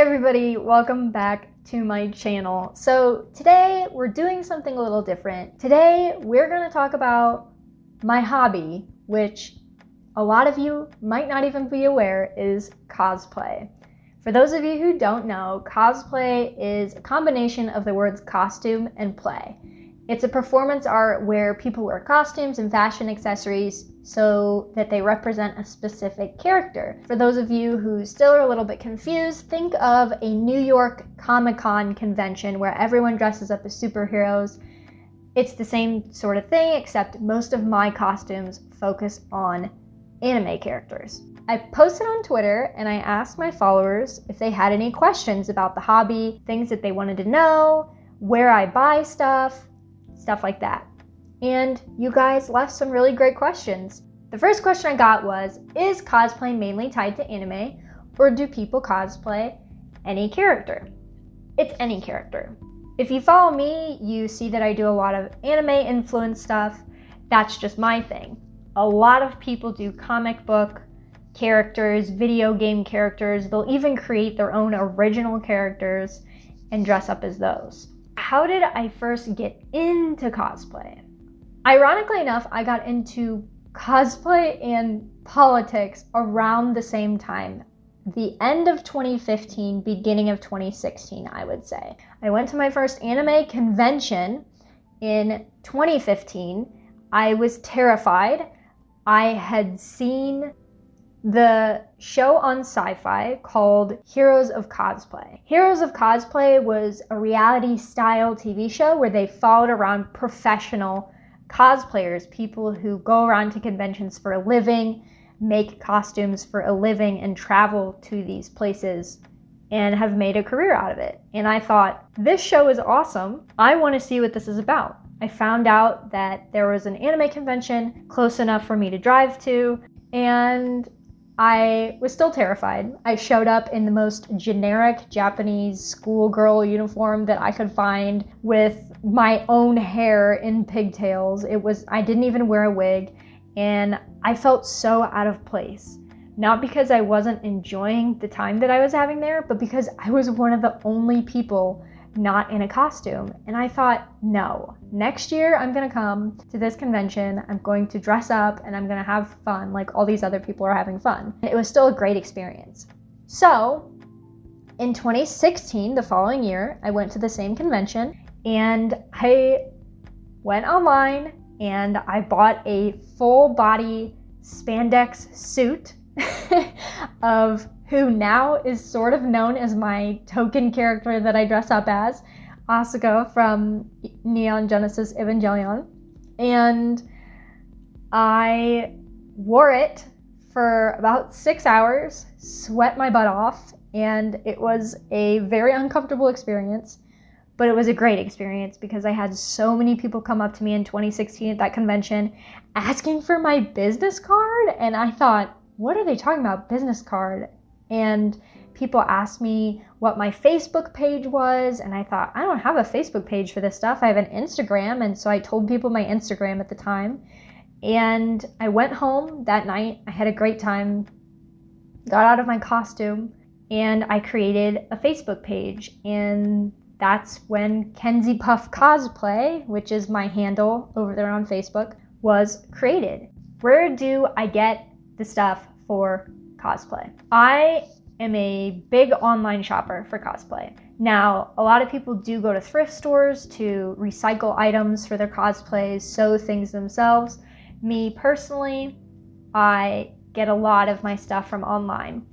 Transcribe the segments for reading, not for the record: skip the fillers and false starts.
everybody, welcome back to my channel. So today we're doing something a little different. Today we're going to talk about my hobby, which a lot of you might not even be aware is cosplay. For those of you who don't know, cosplay is a combination of the words costume and play. It's a performance art where people wear costumes and fashion accessories so that they represent a specific character. For those of you who still are a little bit confused, think of a New York Comic-Con convention where everyone dresses up as superheroes. It's the same sort of thing, except most of my costumes focus on anime characters. I posted on Twitter and I asked my followers if they had any questions about the hobby, things that they wanted to know, where I buy stuff like that. And you guys left some really great questions. The first question I got was, is cosplay mainly tied to anime, or do people cosplay any character? It's any character. If you follow me, you see that I do a lot of anime influenced stuff. That's just my thing. A lot of people do comic book characters, video game characters. They'll even create their own original characters and dress up as those. How did I first get into cosplay? Ironically enough, I got into cosplay and politics around the same time. The end of 2015, beginning of 2016, I would say. I went to my first anime convention in 2015. I was terrified. I had seen the show on Sci-Fi called Heroes of Cosplay. Heroes of Cosplay was a reality-style TV show where they followed around professional cosplayers, people who go around to conventions for a living, make costumes for a living, and travel to these places and have made a career out of it. And I thought, this show is awesome. I want to see what this is about. I found out that there was an anime convention close enough for me to drive to, and I was still terrified. I showed up in the most generic Japanese schoolgirl uniform that I could find with my own hair in pigtails. I didn't even wear a wig, and I felt so out of place. Not because I wasn't enjoying the time that I was having there, but because I was one of the only people not in a costume. And I thought, no, next year I'm gonna come to this convention, I'm going to dress up, and I'm gonna have fun like all these other people are having fun. It was still a great experience. So in 2016, the following year, I went to the same convention and I went online and I bought a full body spandex suit of who now is sort of known as my token character that I dress up as, Asuka from Neon Genesis Evangelion. And I wore it for about 6 hours, sweat my butt off, and it was a very uncomfortable experience, but it was a great experience because I had so many people come up to me in 2016 at that convention asking for my business card, and I thought, what are they talking about, business card? And people asked me what my Facebook page was, and I thought, I don't have a Facebook page for this stuff. I have an Instagram, and so I told people my Instagram at the time. And I went home that night. I had a great time, got out of my costume, and I created a Facebook page. And that's when Kenzie Puff Cosplay, which is my handle over there on Facebook, was created. Where do I get the stuff for cosplay? I am a big online shopper for cosplay. Now, a lot of people do go to thrift stores to recycle items for their cosplays, sew things themselves. Me personally, I get a lot of my stuff from online.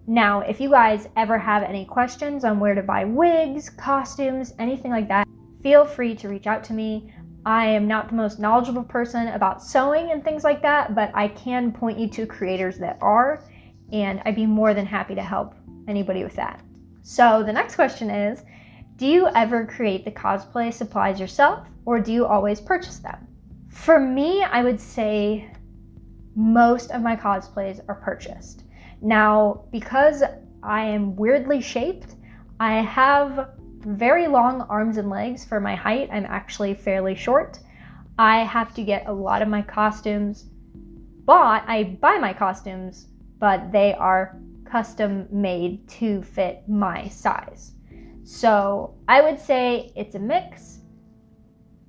Now, if you guys ever have any questions on where to buy wigs, costumes, anything like that, feel free to reach out to me. I am not the most knowledgeable person about sewing and things like that, but I can point you to creators that are, and I'd be more than happy to help anybody with that. So the next question is, do you ever create the cosplay supplies yourself, or do you always purchase them? For me, I would say most of my cosplays are purchased. Now, because I am weirdly shaped, I have very long arms and legs for my height. I'm actually fairly short. I have to get a lot of my costumes bought. I buy my costumes, but they are custom made to fit my size. So I would say it's a mix.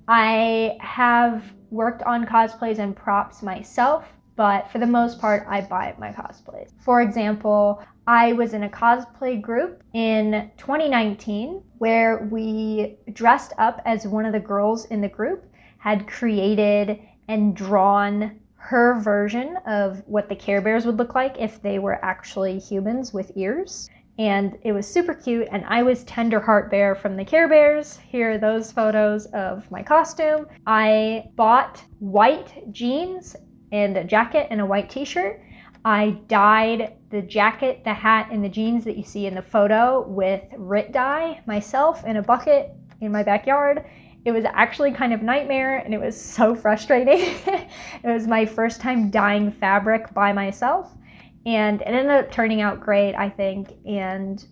I have worked on cosplays and props myself, but for the most part, I buy my cosplays. For example, I was in a cosplay group in 2019 where we dressed up as one of the girls in the group had created and drawn her version of what the Care Bears would look like if they were actually humans with ears. And it was super cute, and I was Tender Heart Bear from the Care Bears. Here are those photos of my costume. I bought white jeans and a jacket and a white t-shirt. I dyed the jacket, the hat, and the jeans that you see in the photo with RIT dye myself in a bucket in my backyard. It was actually kind of a nightmare, and it was so frustrating. It was my first time dyeing fabric by myself, and it ended up turning out great, I think, and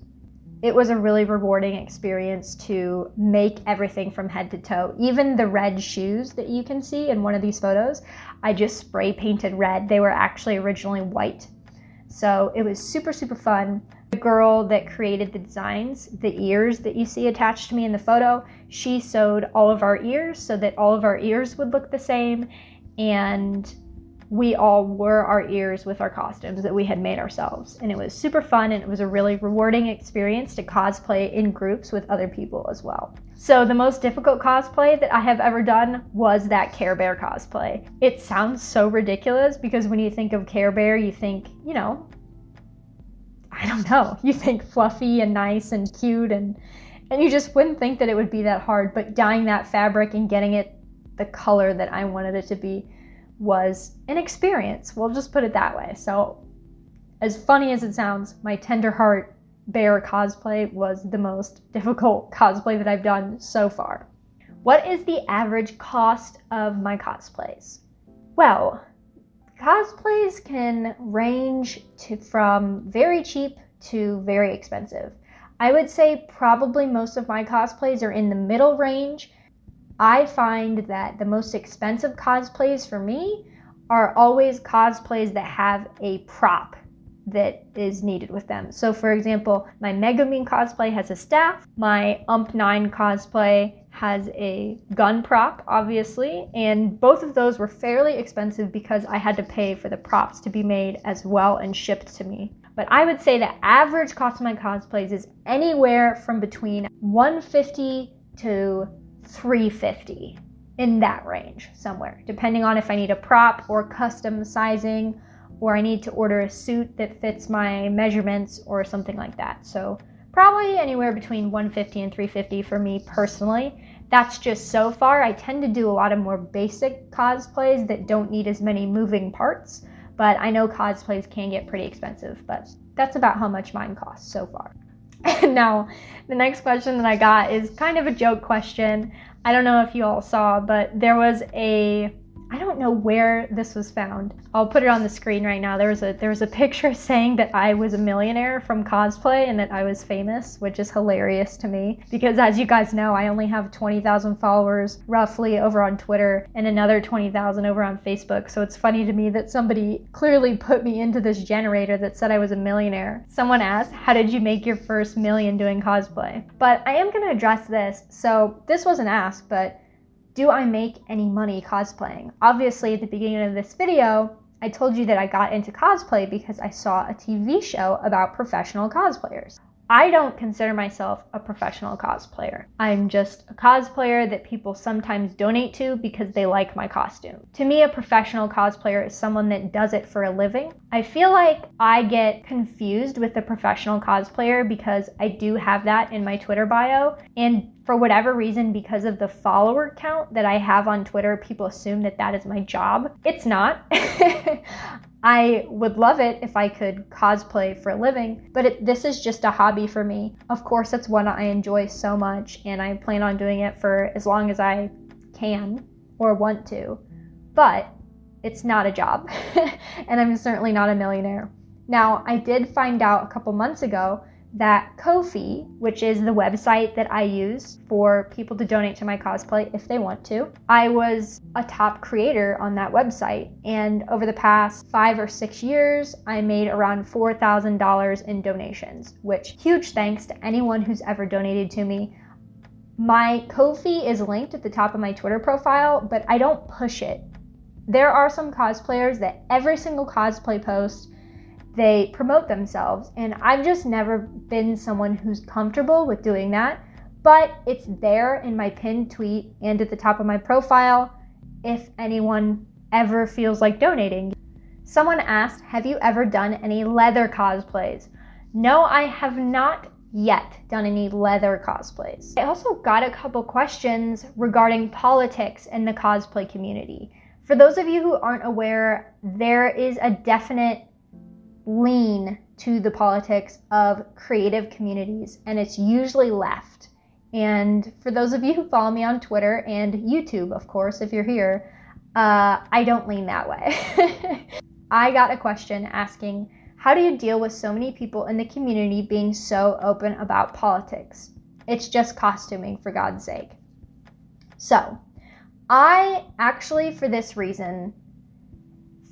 it was a really rewarding experience to make everything from head to toe. Even the red shoes that you can see in one of these photos, I just spray painted red. They were actually originally white. So it was super, super fun. The girl that created the designs, the ears that you see attached to me in the photo, she sewed all of our ears so that all of our ears would look the same, and we all wore our ears with our costumes that we had made ourselves. And it was super fun, and it was a really rewarding experience to cosplay in groups with other people as well. So the most difficult cosplay that I have ever done was that Care Bear cosplay. It sounds so ridiculous because when you think of Care Bear, you think, you know, I don't know, you think fluffy and nice and cute, and you just wouldn't think that it would be that hard. But dyeing that fabric and getting it the color that I wanted it to be was an experience. We'll just put it that way. So as funny as it sounds, my Tender Heart Bear cosplay was the most difficult cosplay that I've done so far. What is the average cost of my cosplays? Well, cosplays can range from very cheap to very expensive. I would say probably most of my cosplays are in the middle range. I find that the most expensive cosplays for me are always cosplays that have a prop that is needed with them. So for example, my Megumin cosplay has a staff, my UMP9 cosplay has a gun prop, obviously, and both of those were fairly expensive because I had to pay for the props to be made as well and shipped to me. But I would say the average cost of my cosplays is anywhere from between $150 to $350, in that range somewhere, depending on if I need a prop or custom sizing, or I need to order a suit that fits my measurements or something like that. So probably anywhere between $150 and $350 for me personally. That's just so far. I tend to do a lot of more basic cosplays that don't need as many moving parts, but I know cosplays can get pretty expensive, but that's about how much mine costs so far. Now, the next question that I got is kind of a joke question. I don't know if you all saw, but there was I don't know where this was found. I'll put it on the screen right now. There was a picture saying that I was a millionaire from cosplay and that I was famous, which is hilarious to me because, as you guys know, I only have 20,000 followers roughly over on Twitter and another 20,000 over on Facebook. So it's funny to me that somebody clearly put me into this generator that said I was a millionaire. Someone asked, how did you make your first million doing cosplay? But I am going to address this. So this wasn't asked, but do I make any money cosplaying? Obviously, at the beginning of this video, I told you that I got into cosplay because I saw a TV show about professional cosplayers. I don't consider myself a professional cosplayer. I'm just a cosplayer that people sometimes donate to because they like my costume. To me, a professional cosplayer is someone that does it for a living. I feel like I get confused with the professional cosplayer because I do have that in my Twitter bio, and for whatever reason, because of the follower count that I have on Twitter, people assume that that is my job. It's not. I would love it if I could cosplay for a living, but this is just a hobby for me. Of course, it's one I enjoy so much, and I plan on doing it for as long as I can or want to, but it's not a job, and I'm certainly not a millionaire. Now, I did find out a couple months ago that Ko-fi, which is the website that I use for people to donate to my cosplay if they want to, I was a top creator on that website. And over the past 5 or 6 years, I made around $4,000 in donations, which huge thanks to anyone who's ever donated to me. My Ko-fi is linked at the top of my Twitter profile, but I don't push it. There are some cosplayers that every single cosplay post, they promote themselves, and I've just never been someone who's comfortable with doing that, but it's there in my pinned tweet and at the top of my profile if anyone ever feels like donating. Someone asked, have you ever done any leather cosplays? No, I have not yet done any leather cosplays. I also got a couple questions regarding politics in the cosplay community. For those of you who aren't aware, there is a definite lean to the politics of creative communities, and it's usually left. And for those of you who follow me on Twitter and YouTube, of course, if you're here, I don't lean that way. I got a question asking, how do you deal with so many people in the community being so open about politics? It's just costuming, for God's sake. So, I actually, for this reason,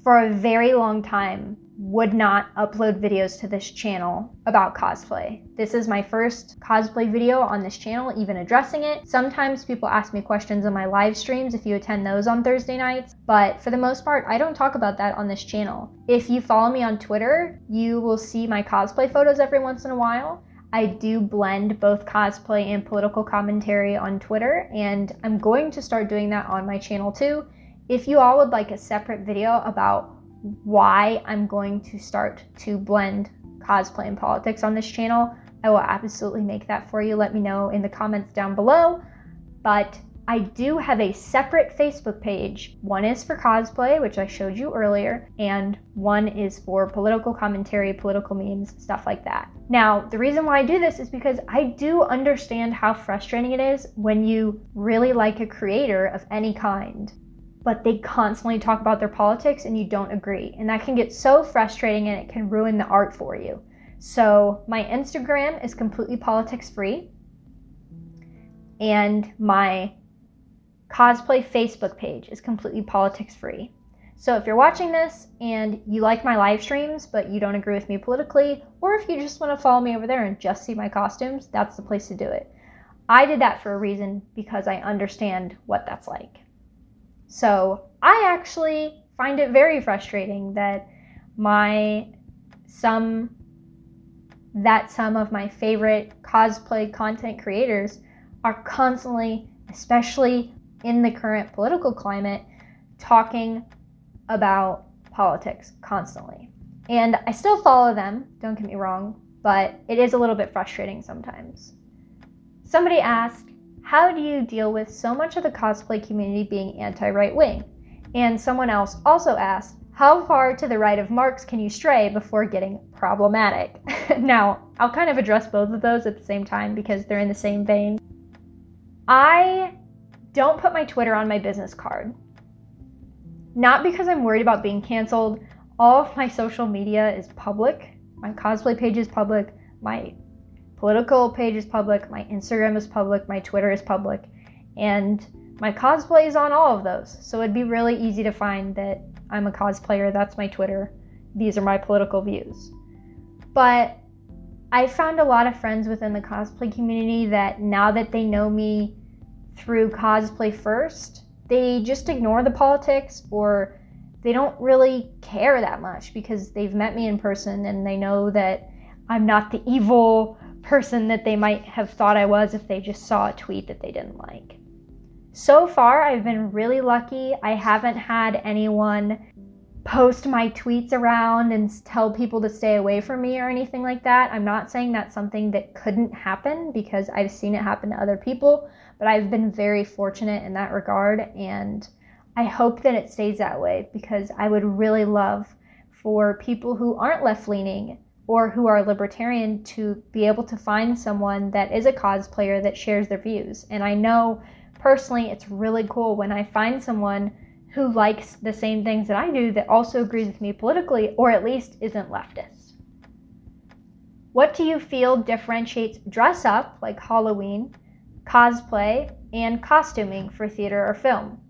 for a very long time, would not upload videos to this channel about cosplay. This is my first cosplay video on this channel, even addressing it. Sometimes people ask me questions on my live streams if you attend those on Thursday nights, but for the most part, I don't talk about that on this channel. If you follow me on Twitter, you will see my cosplay photos every once in a while. I do blend both cosplay and political commentary on Twitter, and I'm going to start doing that on my channel too. If you all would like a separate video about why I'm going to start to blend cosplay and politics on this channel, I will absolutely make that for you. Let me know in the comments down below. But I do have a separate Facebook page. One is for cosplay, which I showed you earlier, and one is for political commentary, political memes, stuff like that. Now, the reason why I do this is because I do understand how frustrating it is when you really like a creator of any kind, but they constantly talk about their politics and you don't agree. And that can get so frustrating and it can ruin the art for you. So my Instagram is completely politics free. And my cosplay Facebook page is completely politics free. So if you're watching this and you like my live streams, but you don't agree with me politically, or if you just want to follow me over there and just see my costumes, that's the place to do it. I did that for a reason because I understand what that's like. So I actually find it very frustrating that some of my favorite cosplay content creators are constantly, especially in the current political climate, talking about politics constantly. And I still follow them, don't get me wrong, but it is a little bit frustrating sometimes. Somebody asked, how do you deal with so much of the cosplay community being anti-right wing? And someone else also asked, how far to the right of Marx can you stray before getting problematic? Now, I'll kind of address both of those at the same time because they're in the same vein. I don't put my Twitter on my business card. Not because I'm worried about being canceled. All of my social media is public. My cosplay page is public. My political page is public, my Instagram is public, my Twitter is public, and my cosplay is on all of those. So it'd be really easy to find that I'm a cosplayer, that's my Twitter, these are my political views. But I found a lot of friends within the cosplay community that now that they know me through cosplay first, they just ignore the politics, or they don't really care that much because they've met me in person and they know that I'm not the evil person that they might have thought I was if they just saw a tweet that they didn't like. So far, I've been really lucky. I haven't had anyone post my tweets around and tell people to stay away from me or anything like that. I'm not saying that's something that couldn't happen because I've seen it happen to other people, but I've been very fortunate in that regard, and I hope that it stays that way because I would really love for people who aren't left-leaning or who are libertarian to be able to find someone that is a cosplayer that shares their views. And I know personally it's really cool when I find someone who likes the same things that I do that also agrees with me politically, or at least isn't leftist. What do you feel differentiates dress up, like Halloween, cosplay, and costuming for theater or film?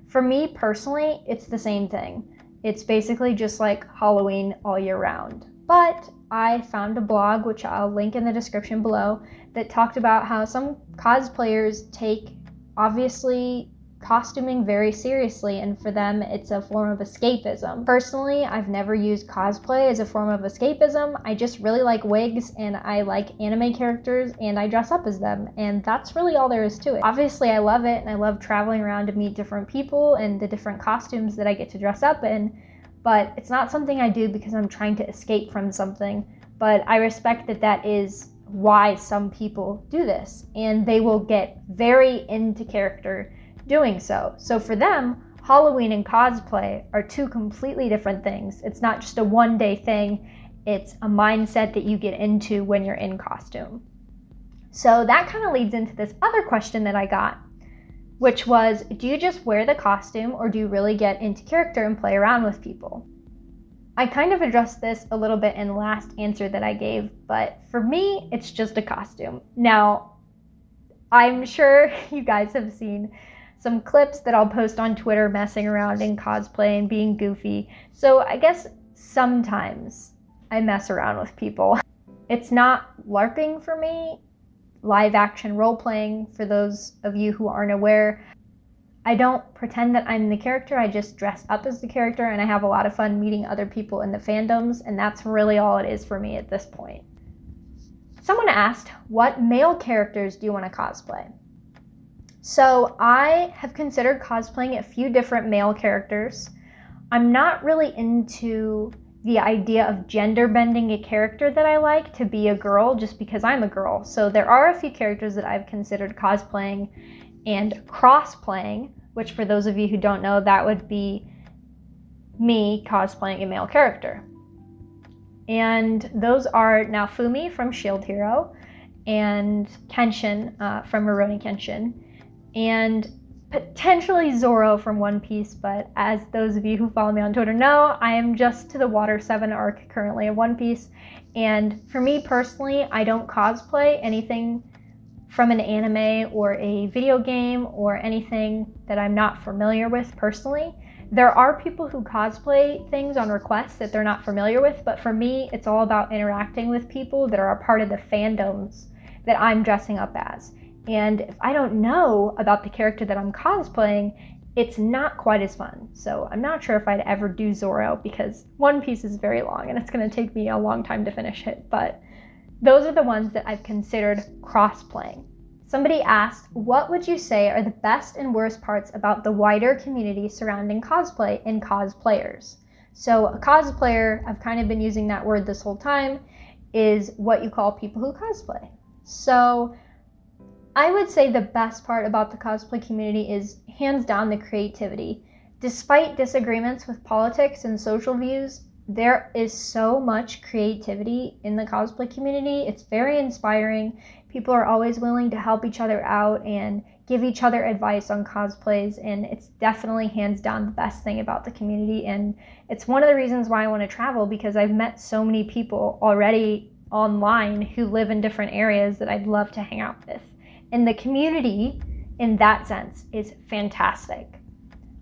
For me personally, it's the same thing. It's basically just like Halloween all year round. But I found a blog, which I'll link in the description below, that talked about how some cosplayers take, obviously, costuming very seriously, and for them it's a form of escapism. Personally, I've never used cosplay as a form of escapism. I just really like wigs, and I like anime characters, and I dress up as them, and that's really all there is to it. Obviously, I love it, and I love traveling around to meet different people and the different costumes that I get to dress up in, but it's not something I do because I'm trying to escape from something. But I respect that that is why some people do this, and they will get very into character doing so. So for them, Halloween and cosplay are two completely different things. It's not just a one-day thing, it's a mindset that you get into when you're in costume. So that kind of leads into this other question that I got, which was, do you just wear the costume or do you really get into character and play around with people? I kind of addressed this a little bit in the last answer that I gave, but for me, it's just a costume. Now, I'm sure you guys have seen some clips that I'll post on Twitter messing around in cosplay and being goofy. So I guess sometimes I mess around with people. It's not LARPing for me, live action role playing, for those of you who aren't aware. I don't pretend that I'm the character, I just dress up as the character, and I have a lot of fun meeting other people in the fandoms, and that's really all it is for me at this point. Someone asked, what male characters do you want to cosplay? So I have considered cosplaying a few different male characters. I'm not really into the idea of gender bending a character that I like to be a girl just because I'm a girl. So there are a few characters that I've considered cosplaying and cross-playing, which for those of you who don't know, that would be me cosplaying a male character. And those are Naofumi from Shield Hero and Kenshin from Rurouni Kenshin, and potentially Zoro from One Piece, but as those of you who follow me on Twitter know, I am just to the Water 7 arc currently of One Piece, and for me personally, I don't cosplay anything from an anime or a video game or anything that I'm not familiar with personally. There are people who cosplay things on request that they're not familiar with, but for me, it's all about interacting with people that are a part of the fandoms that I'm dressing up as. And if I don't know about the character that I'm cosplaying, it's not quite as fun. So I'm not sure if I'd ever do Zoro because One Piece is very long and it's going to take me a long time to finish it. But those are the ones that I've considered cross-playing. Somebody asked, what would you say are the best and worst parts about the wider community surrounding cosplay and cosplayers? So a cosplayer, I've kind of been using that word this whole time, is what you call people who cosplay. So I would say the best part about the cosplay community is hands down the creativity. Despite disagreements with politics and social views, there is so much creativity in the cosplay community. It's very inspiring. People are always willing to help each other out and give each other advice on cosplays, and it's definitely hands down the best thing about the community. And it's one of the reasons why I want to travel, because I've met so many people already online who live in different areas that I'd love to hang out with. And the community, in that sense, is fantastic.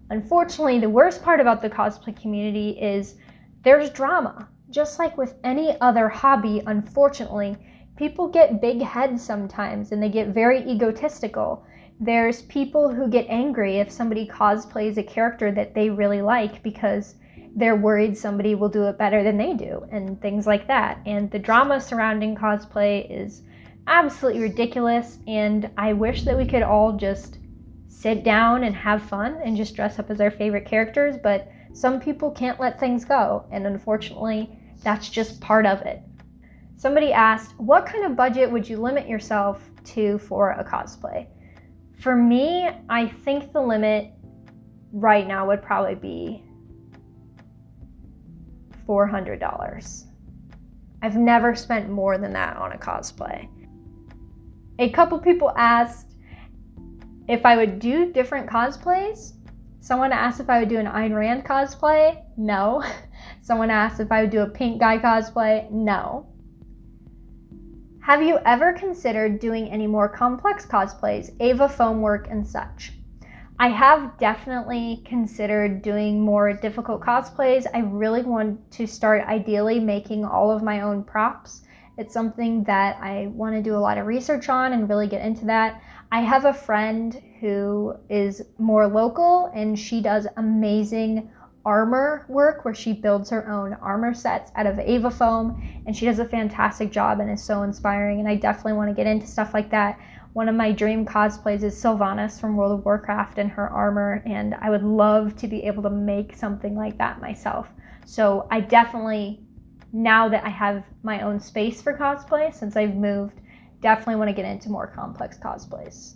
Unfortunately, the worst part about the cosplay community is there's drama. Just like with any other hobby, unfortunately, people get big heads sometimes and they get very egotistical. There's people who get angry if somebody cosplays a character that they really like because they're worried somebody will do it better than they do and things like that. And the drama surrounding cosplay is absolutely ridiculous, and I wish that we could all just sit down and have fun and just dress up as our favorite characters, but some people can't let things go, and unfortunately, that's just part of it. Somebody asked, what kind of budget would you limit yourself to for a cosplay? For me, I think the limit right now would probably be $400. I've never spent more than that on a cosplay. A couple people asked if I would do different cosplays. Someone asked if I would do an Ayn Rand cosplay. No. Someone asked if I would do a pink guy cosplay. No. Have you ever considered doing any more complex cosplays, Ava foam work and such? I have definitely considered doing more difficult cosplays. I really want to start ideally making all of my own props. It's something that I want to do a lot of research on and really get into that. I have a friend who is more local and she does amazing armor work where she builds her own armor sets out of Ava foam, and she does a fantastic job and is so inspiring, and I definitely want to get into stuff like that. One of my dream cosplays is Sylvanas from World of Warcraft and her armor, and I would love to be able to make something like that myself. So I definitely, now that I have my own space for cosplay since I've moved, definitely want to get into more complex cosplays.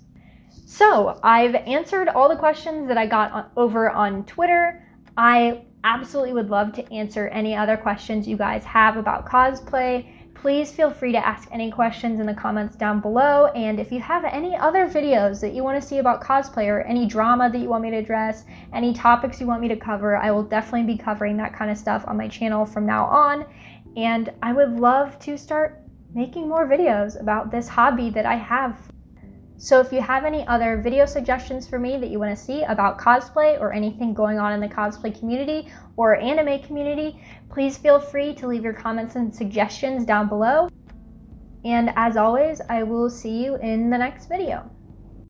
So I've answered all the questions that I got over on Twitter. I absolutely would love to answer any other questions you guys have about cosplay. Please feel free to ask any questions in the comments down below. And if you have any other videos that you want to see about cosplay or any drama that you want me to address, any topics you want me to cover, I will definitely be covering that kind of stuff on my channel from now on. And I would love to start making more videos about this hobby that I have. So if you have any other video suggestions for me that you want to see about cosplay or anything going on in the cosplay community or anime community, please feel free to leave your comments and suggestions down below. And as always, I will see you in the next video.